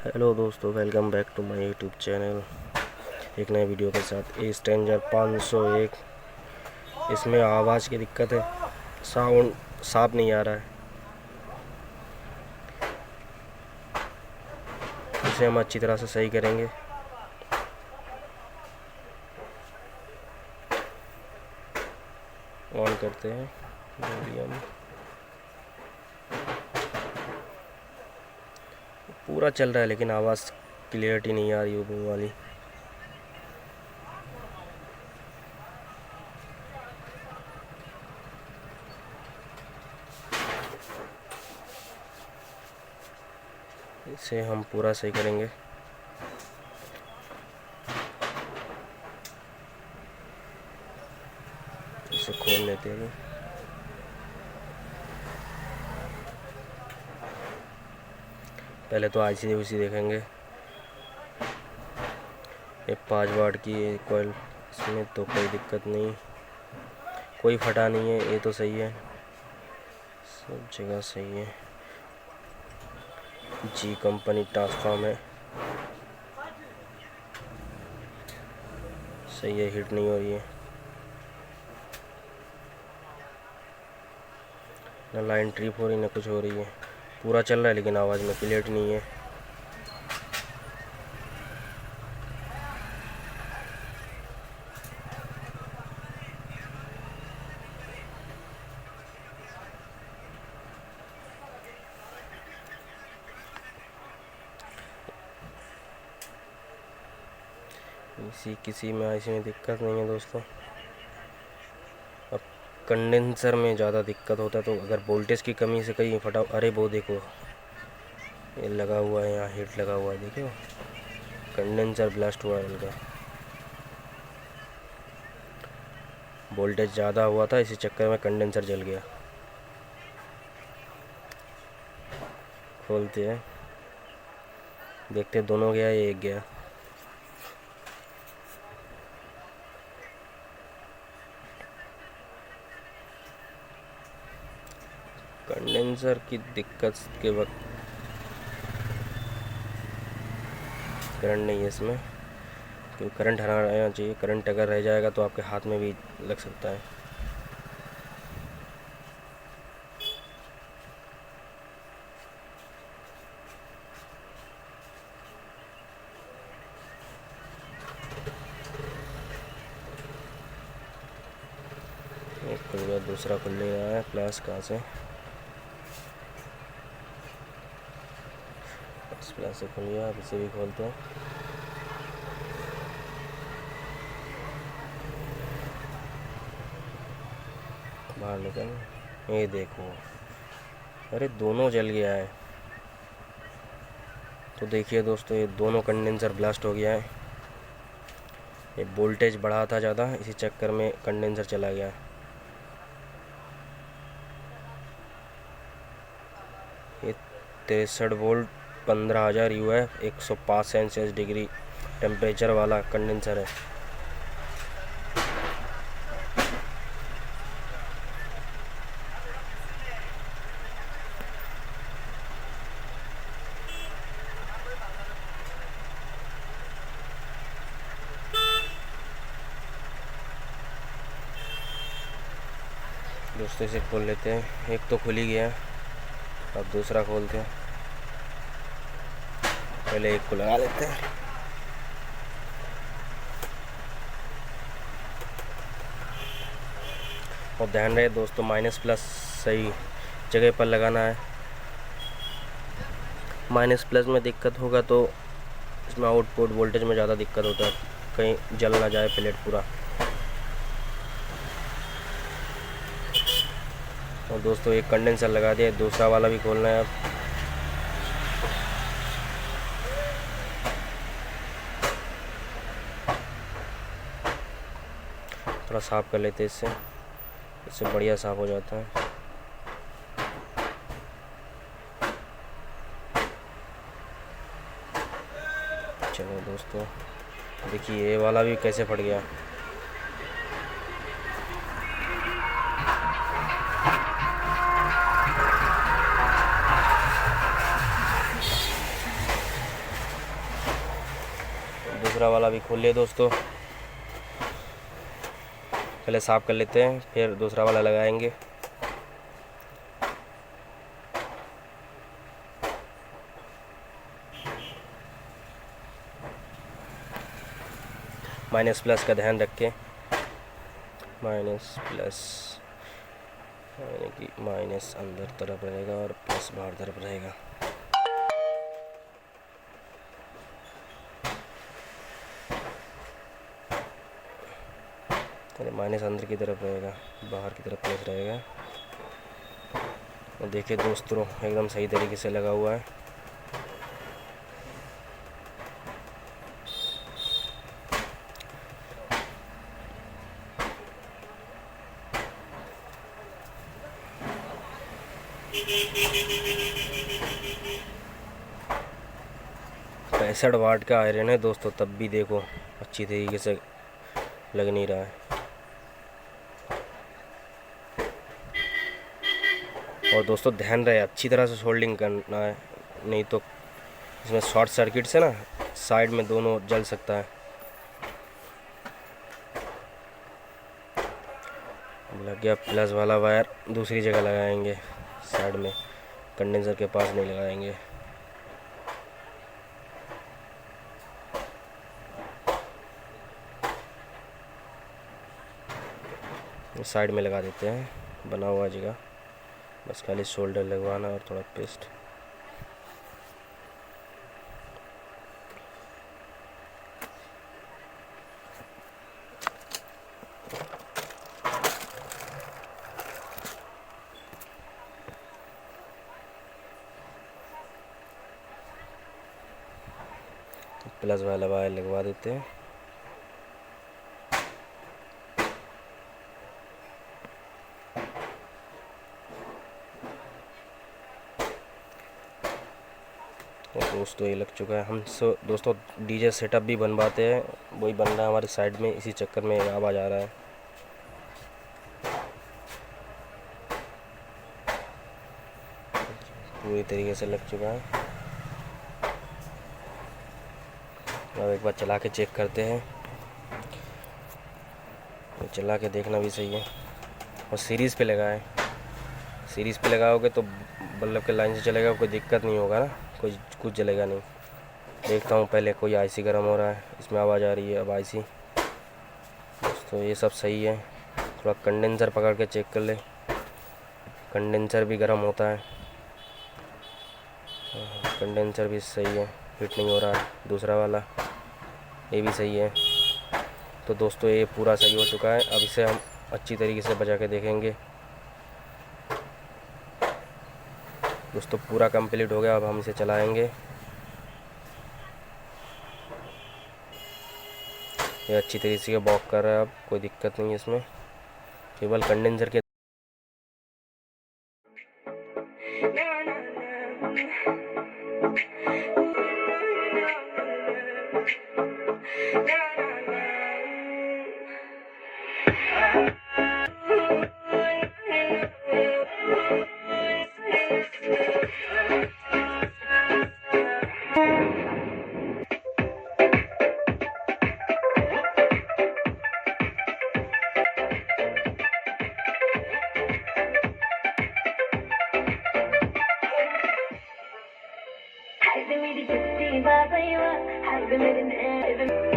Hello दोस्तों, welcome back to my YouTube channel. एक नए वीडियो के साथ ए स्ट्रेंजर 501। इसमें आवाज़ की दिक्कत है, साउंड साफ नहीं आ रहा है। इसे हम अच्छी तरह से सही करेंगे। ऑन करते हैं वॉल्यूम। पूरा चल रहा है लेकिन आवाज़ क्लियरिटी नहीं आ रही वो वाली। इसे हम पूरा सही करेंगे। इसे खोल लेते हैं। पहले तो IC देखेंगे। ये 5 वाट की है कॉइल, इसमें तो कोई दिक्कत नहीं, कोई फटा नहीं है। ये तो सही है, सब जगह सही है। जी कंपनी ट्रांसफार्म है, सही है, हीट नहीं हो रही है, ना लाइन ट्रिप हो रही ना कुछ हो रही है। पूरा चल रहा है लेकिन आवाज़ में क्लियरिटी नहीं है। किसी में IC में दिक्कत नहीं है दोस्तों। अब कंडेंसर में ज़्यादा दिक्कत होता है, तो अगर वोल्टेज की कमी से कहीं फटा, अरे वो देखो ये लगा हुआ है, यहाँ हीट लगा हुआ है, देखो कंडेंसर ब्लास्ट हुआ है इनका। वोल्टेज ज़्यादा हुआ था, इसी चक्कर में कंडेंसर जल गया। खोलते हैं, देखते दोनों गया या एक गया। कंडेंसर की दिक्कत के वक्त करंट नहीं है इसमें, क्योंकि करंट हटाना चाहिए। करंट अगर रह जाएगा तो आपके हाथ में भी लग सकता है। एक खुल गया, दूसरा खुल नहीं रहा है। प्लस कहाँ से? प्लस से खुल गया। अब इसे भी खोलते हैं। बाहर निकल, ये देखो, अरे दोनों जल गया है। तो देखिए दोस्तों, ये दोनों कंडेंसर ब्लास्ट हो गया है। ये वोल्टेज बढ़ा था ज़्यादा, इसी चक्कर में कंडेंसर चला गया। ये 63 volt 15,000 UF 105 Celsius degree temperature वाला कंडेंसर है। दोस्तों इसे खोल लेते हैं। एक तो खुल ही गया, अब दूसरा खोलते हैं। पहले एक को लगा लेते हैं। और ध्यान रहे दोस्तों, माइनस प्लस सही जगह पर लगाना है। माइनस प्लस में दिक्कत होगा तो इसमें आउटपुट वोल्टेज में ज़्यादा दिक्कत होता है, कहीं जल ना जाए प्लेट पूरा। और दोस्तों एक कंडेंसर लगा दिया, दूसरा वाला भी खोलना है। अब थोड़ा साफ़ कर लेते हैं, इससे बढ़िया साफ़ हो जाता है। चलो दोस्तों, देखिए ये वाला भी कैसे फट गया। दूसरा वाला भी खोल लिया दोस्तों। पहले साफ़ कर लेते हैं, फिर दूसरा वाला लगाएंगे। माइनस प्लस का ध्यान रखें, माइनस प्लस यानी कि माइनस अंदर तरफ रहेगा और प्लस बाहर तरफ रहेगा। माइनस अंदर की तरफ रहेगा, बाहर की तरफ प्लस रहेगा। और देखिए दोस्तों एकदम सही तरीके से लगा हुआ है। पैंसठ वाट का आयरन है दोस्तों, तब भी देखो अच्छी तरीके से लग नहीं रहा है। और दोस्तों ध्यान रहे अच्छी तरह से सोल्डिंग करना है, नहीं तो इसमें शॉर्ट सर्किट से ना साइड में दोनों जल सकता है। लग गया प्लस वाला वायर, दूसरी जगह लगाएंगे साइड में, कंडेंसर के पास नहीं लगाएंगे। साइड में लगा देते हैं, बना हुआ जगह, बस खाली शोल्डर लगवाना और थोड़ा पेस्ट। प्लस वाला वायर लगवा देते हैं। दोस्तों ये लग चुका है। हम दोस्तों डीजे सेटअप भी बनवाते हैं, वही बन रहा है हमारे साइड में, इसी चक्कर में आवाज़ आ रहा है। पूरी तरीके से लग चुका है। अब एक बार चला के चेक करते हैं, चला के देखना भी सही है। और सीरीज़ पे लगाएं, सीरीज़ पे लगाओगे तो बल्ब के लाइन से चलेगा, कोई दिक्कत नहीं होगा ना, कोई कुछ जलेगा नहीं। देखता हूँ पहले, कोई आईसी गर्म हो रहा है, इसमें आवाज़ आ रही है। अब आईसी दोस्तों ये सब सही है। थोड़ा कंडेंसर पकड़ के चेक कर ले, कंडेंसर भी गर्म होता है। कंडेंसर भी सही है, हिट नहीं हो रहा है। दूसरा वाला ये भी सही है। तो दोस्तों ये पूरा सही हो चुका है। अब इसे हम अच्छी तरीके से बजा के देखेंगे। दोस्तों पूरा कंप्लीट हो गया, अब हम इसे चलाएंगे। ये अच्छी तरीके से बॉक कर रहा है, अब कोई दिक्कत नहीं है इसमें, केवल कंडेंसर के I've been really busy, but you are. I've been living in